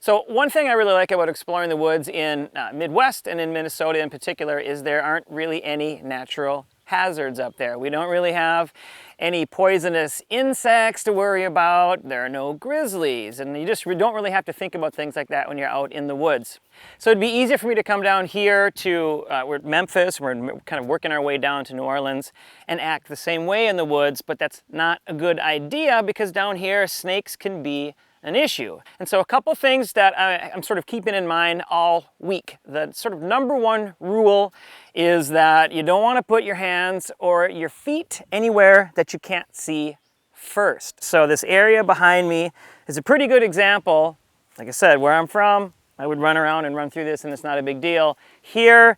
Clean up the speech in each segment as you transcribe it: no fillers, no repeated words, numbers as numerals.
So one thing I really like about exploring the woods in Midwest and in Minnesota in particular is there aren't really any natural hazards up there. We don't really have any poisonous insects to worry about. There are no grizzlies, and you just don't really have to think about things like that when you're out in the woods. So it'd be easier for me to come down here to we're at Memphis, we're kind of working our way down to New Orleans, and act the same way in the woods, but that's not a good idea because down here snakes can be an issue. And so a couple things that I'm sort of keeping in mind all week. The sort of number one rule is that you don't want to put your hands or your feet anywhere that you can't see first. So this area behind me is a pretty good example. Like I said, where I'm from, I would run around and run through this and it's not a big deal. Here,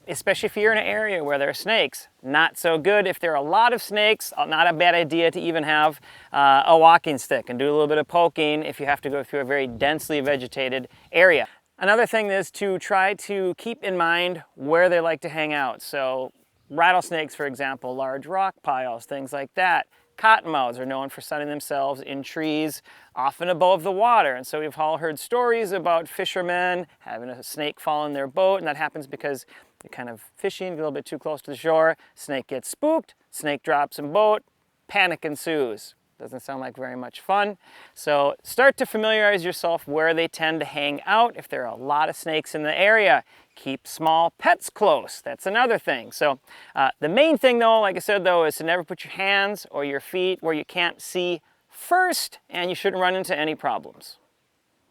especially if you're in an area where there are snakes, not so good. If there are a lot of snakes, not a bad idea to even have a walking stick and do a little bit of poking if you have to go through a very densely vegetated area. Another thing is to try to keep in mind where they like to hang out. So rattlesnakes, for example, large rock piles, things like that. Cottonmouths are known for sunning themselves in trees, often above the water. And so we've all heard stories about fishermen having a snake fall in their boat, and that happens because you're kind of fishing, a little bit too close to the shore, snake gets spooked, snake drops in boat, panic ensues. Doesn't sound like very much fun. So start to familiarize yourself where they tend to hang out. If there are a lot of snakes in the area, keep small pets close. That's another thing. So the main thing though, like I said though, is to never put your hands or your feet where you can't see first, and you shouldn't run into any problems.